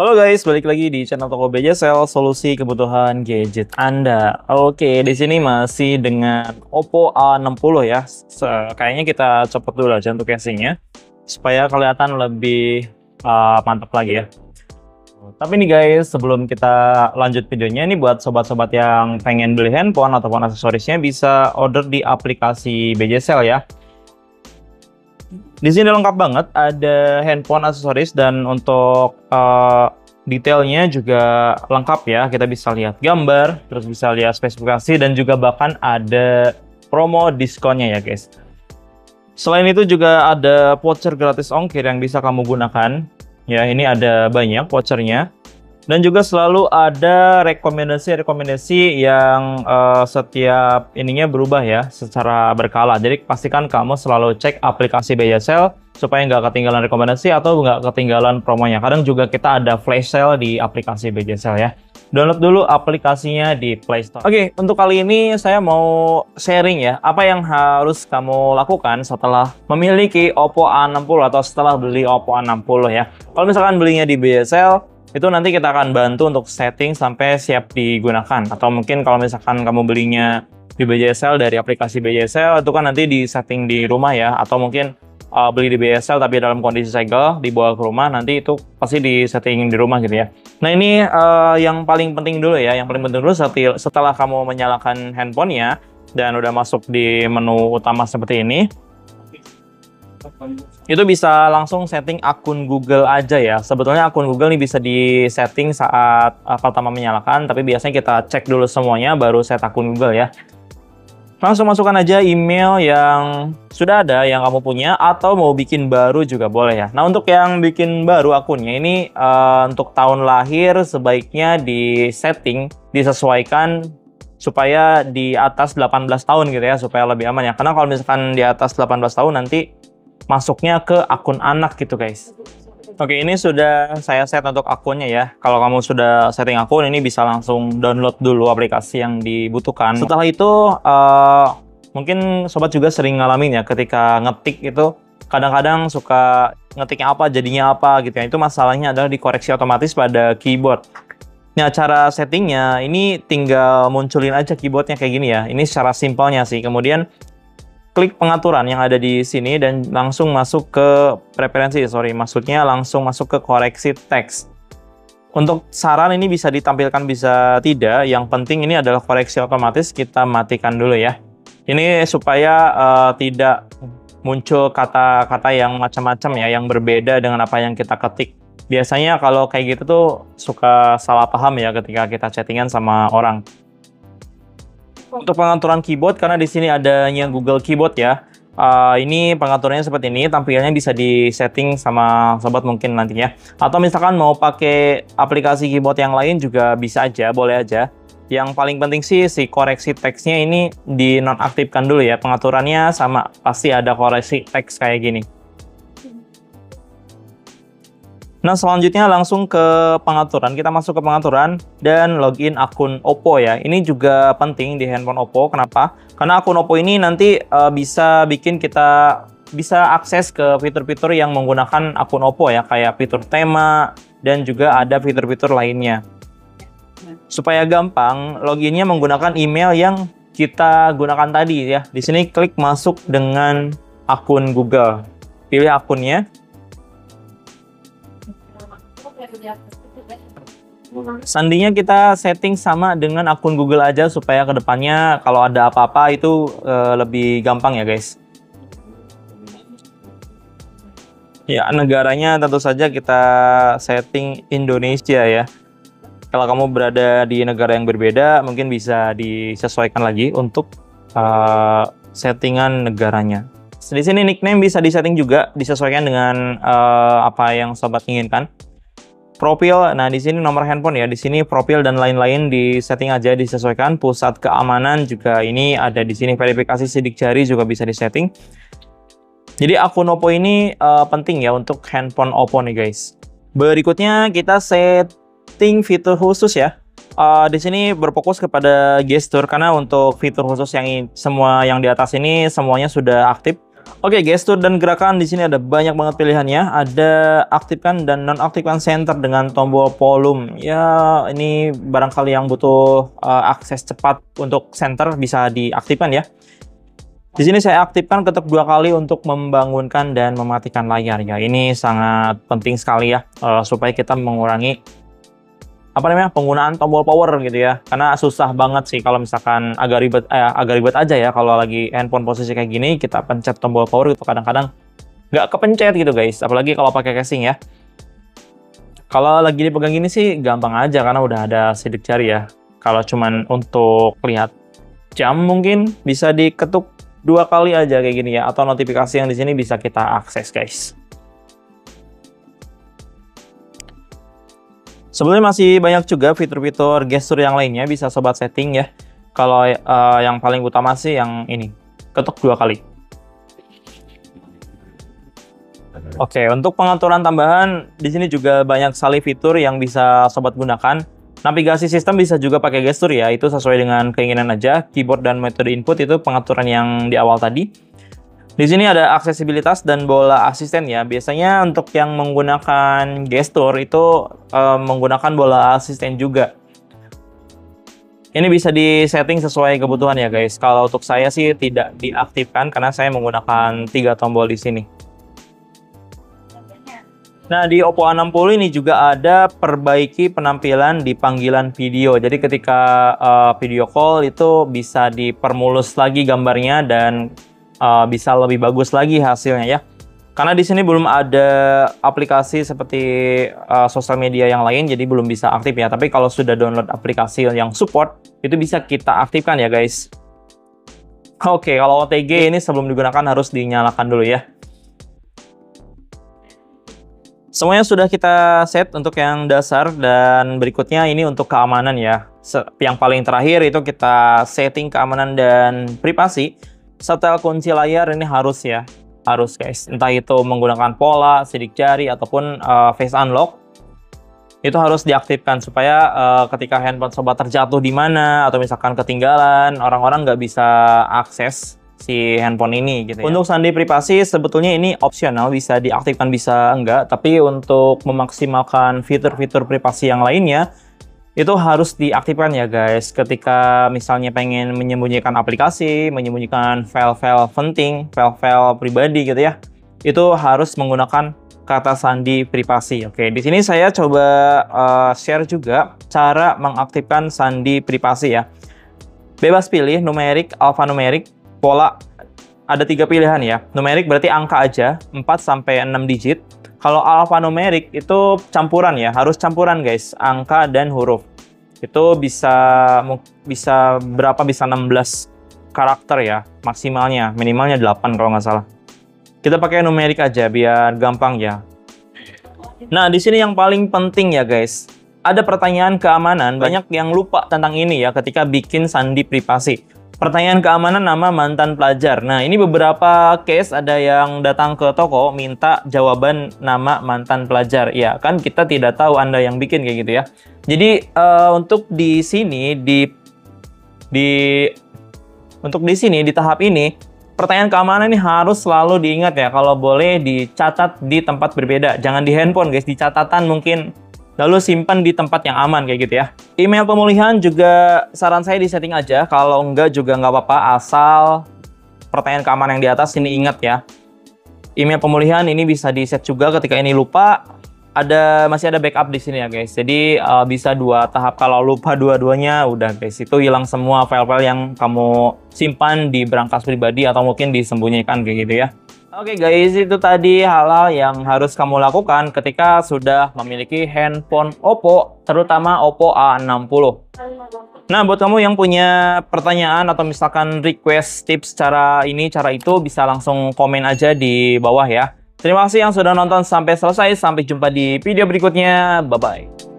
Halo guys, balik lagi di channel Toko BJSL, solusi kebutuhan gadget Anda. Oke, di sini masih dengan Oppo A60 ya. Kayaknya kita copot dulu aja untuk casingnya, supaya kelihatan lebih mantap lagi ya. Tapi nih guys, sebelum kita lanjut videonya, nih buat sobat-sobat yang pengen beli handphone ataupun aksesorisnya bisa order di aplikasi BJSL ya. Di sini lengkap banget, ada handphone, aksesoris, dan untuk detailnya juga lengkap ya. Kita bisa lihat gambar, terus bisa lihat spesifikasi, dan juga bahkan ada promo diskonnya ya guys. Selain itu juga ada voucher gratis ongkir yang bisa kamu gunakan. Ya, ini ada banyak vouchernya. Dan juga selalu ada rekomendasi yang setiap ininya berubah ya secara berkala. Jadi pastikan kamu selalu cek aplikasi BJSL supaya nggak ketinggalan rekomendasi atau nggak ketinggalan promonya. Kadang juga kita ada flash sale di aplikasi BJSL ya. Download dulu aplikasinya di Play Store. Oke, untuk kali ini saya mau sharing ya, apa yang harus kamu lakukan setelah memiliki Oppo A60 atau setelah beli Oppo A60 ya. Kalau misalkan belinya di BJSL, itu nanti kita akan bantu untuk setting sampai siap digunakan. Atau mungkin kalau misalkan kamu belinya di BJSL dari aplikasi BJSL, itu kan nanti di setting di rumah ya. Atau mungkin beli di BJSL tapi dalam kondisi segel, dibawa ke rumah, nanti itu pasti di setting di rumah gitu ya. Nah ini yang paling penting dulu ya. Yang paling penting dulu setelah kamu menyalakan handphonenya dan udah masuk di menu utama seperti ini, itu bisa langsung setting akun Google aja ya. Sebetulnya akun Google ini bisa di setting saat pertama menyalakan, tapi biasanya kita cek dulu semuanya baru set akun Google ya. Langsung masukkan aja email yang sudah ada yang kamu punya, atau mau bikin baru juga boleh ya. Nah untuk yang bikin baru akunnya ini untuk tahun lahir sebaiknya di setting disesuaikan supaya di atas 18 tahun gitu ya, supaya lebih aman ya. Karena kalau misalkan di atas 18 tahun nanti masuknya ke akun anak gitu guys. Oke, ini sudah saya set untuk akunnya ya. Kalau kamu sudah setting akun, ini bisa langsung download dulu aplikasi yang dibutuhkan. Setelah itu mungkin sobat juga sering ngalamin ya, ketika ngetik itu kadang-kadang suka ngetiknya apa jadinya apa gitu ya. Itu masalahnya adalah dikoreksi otomatis pada keyboard. Nah, cara settingnya ini tinggal munculin aja keyboardnya kayak gini ya. Ini secara simpelnya sih. Kemudian klik pengaturan yang ada di sini dan langsung masuk ke preferensi, maksudnya langsung masuk ke koreksi teks. Untuk saran ini bisa ditampilkan bisa tidak, yang penting ini adalah koreksi otomatis, kita matikan dulu ya. Ini supaya tidak muncul kata-kata yang macam-macam ya, yang berbeda dengan apa yang kita ketik. Biasanya kalau kayak gitu tuh suka salah paham ya ketika kita chattingan sama orang. Untuk pengaturan keyboard, karena di sini adanya Google Keyboard ya, ini pengaturannya seperti ini, tampilannya bisa di setting sama sobat mungkin nantinya. Atau misalkan mau pakai aplikasi keyboard yang lain juga bisa aja, boleh aja. Yang paling penting sih si koreksi teksnya ini dinonaktifkan dulu ya, pengaturannya sama pasti ada koreksi teks kayak gini. Nah, selanjutnya langsung ke pengaturan. Kita masuk ke pengaturan dan login akun Oppo ya. Ini juga penting di handphone Oppo. Kenapa? Karena akun Oppo ini nanti bisa bikin kita bisa akses ke fitur-fitur yang menggunakan akun Oppo ya. Kayak fitur tema dan juga ada fitur-fitur lainnya. Supaya gampang, loginnya menggunakan email yang kita gunakan tadi ya. Di sini klik masuk dengan akun Google. Pilih akunnya. Sandinya kita setting sama dengan akun Google aja supaya kedepannya kalau ada apa-apa itu lebih gampang ya guys. Ya, negaranya tentu saja kita setting Indonesia ya. Kalau kamu berada di negara yang berbeda mungkin bisa disesuaikan lagi untuk settingan negaranya. Di sini nickname bisa disetting juga, disesuaikan dengan apa yang sobat inginkan. Profil, nah di sini nomor handphone ya, di sini profil dan lain-lain di setting aja, disesuaikan. Pusat keamanan juga ini ada di sini, verifikasi sidik jari juga bisa disetting. Jadi akun Oppo ini penting ya untuk handphone Oppo nih guys. Berikutnya kita setting fitur khusus ya. Di sini berfokus kepada gestur, karena untuk fitur khusus yang semua yang di atas ini semuanya sudah aktif. Oke, gestur dan gerakan di sini ada banyak banget pilihannya. Ada aktifkan dan nonaktifkan center dengan tombol volume. Ya, ini barangkali yang butuh akses cepat untuk center bisa diaktifkan ya. Di sini saya aktifkan ketuk 2 kali untuk membangunkan dan mematikan layar ya. Ini sangat penting sekali ya supaya kita mengurangi penggunaan tombol power gitu ya, karena susah banget sih kalau misalkan agak ribet aja ya kalau lagi handphone posisi kayak gini kita pencet tombol power itu kadang-kadang nggak kepencet gitu guys, apalagi kalau pakai casing ya. Kalau lagi dipegang gini sih gampang aja karena udah ada sidik jari ya. Kalau cuman untuk lihat jam mungkin bisa diketuk 2 kali aja kayak gini ya, atau notifikasi yang di sini bisa kita akses guys. Sebenarnya masih banyak juga fitur-fitur gestur yang lainnya bisa sobat setting ya. Kalau yang paling utama sih yang ini, ketuk 2 kali. Oke, untuk pengaturan tambahan di sini juga banyak sekali fitur yang bisa sobat gunakan. Navigasi sistem bisa juga pakai gestur ya, itu sesuai dengan keinginan aja. Keyboard dan metode input itu pengaturan yang di awal tadi. Di sini ada aksesibilitas dan bola asisten ya. Biasanya untuk yang menggunakan gestur itu menggunakan bola asisten juga. Ini bisa disetting sesuai kebutuhan ya guys. Kalau untuk saya sih tidak diaktifkan karena saya menggunakan 3 tombol di sini. Nah, di Oppo A60 ini juga ada perbaiki penampilan di panggilan video. Jadi ketika video call itu bisa dipermulus lagi gambarnya dan bisa lebih bagus lagi hasilnya ya. Karena di sini belum ada aplikasi seperti sosial media yang lain, jadi belum bisa aktif ya. Tapi kalau sudah download aplikasi yang support, itu bisa kita aktifkan ya guys. Oke, kalau OTG ini sebelum digunakan harus dinyalakan dulu ya. Semuanya sudah kita set untuk yang dasar dan berikutnya ini untuk keamanan ya. Yang paling terakhir itu kita setting keamanan dan privasi. Setel kunci layar ini harus ya, harus guys. Entah itu menggunakan pola, sidik jari, ataupun face unlock. Itu harus diaktifkan supaya ketika handphone sobat terjatuh di mana, atau misalkan ketinggalan, orang-orang nggak bisa akses si handphone ini gitu ya. Untuk sandi privasi sebetulnya ini opsional, bisa diaktifkan bisa enggak. Tapi untuk memaksimalkan fitur-fitur privasi yang lainnya, itu harus diaktifkan ya guys. Ketika misalnya pengen menyembunyikan aplikasi, menyembunyikan file-file penting, file-file pribadi gitu ya, itu harus menggunakan kata sandi privasi. Oke, di sini saya coba share juga cara mengaktifkan sandi privasi ya. Bebas pilih numerik, alfanumerik, pola. Ada 3 pilihan ya. Numerik berarti angka aja, 4 sampai 6 digit. Kalau alfanumerik itu campuran ya, harus campuran guys, angka dan huruf. Itu bisa berapa? Bisa 16 karakter ya, maksimalnya, minimalnya 8 kalau nggak salah. Kita pakai numerik aja biar gampang ya. Nah, di sini yang paling penting ya guys, ada pertanyaan keamanan. Banyak yang lupa tentang ini ya ketika bikin sandi privasi. Pertanyaan keamanan nama mantan pelajar. Nah, ini beberapa case ada yang datang ke toko minta jawaban nama mantan pelajar. Ya, kan kita tidak tahu Anda yang bikin kayak gitu ya. Jadi untuk di sini di tahap ini pertanyaan keamanan ini harus selalu diingat ya. Kalau boleh dicatat di tempat berbeda. Jangan di handphone guys, di catatan mungkin. Lalu simpan di tempat yang aman kayak gitu ya. Email pemulihan juga saran saya disetting aja. Kalau enggak juga nggak apa-apa, asal pertanyaan keamanan yang di atas ini ingat ya. Email pemulihan ini bisa di set juga ketika ini lupa. Masih ada backup di sini ya guys. Jadi bisa 2 tahap. Kalau lupa dua-duanya udah guys, itu hilang semua file-file yang kamu simpan di berangkas pribadi atau mungkin disembunyikan kayak gitu ya. Oke guys, itu tadi hal-hal yang harus kamu lakukan ketika sudah memiliki handphone Oppo, terutama Oppo A60. Nah, buat kamu yang punya pertanyaan atau misalkan request tips cara ini, cara itu, bisa langsung komen aja di bawah ya. Terima kasih yang sudah nonton sampai selesai. Sampai jumpa di video berikutnya. Bye-bye.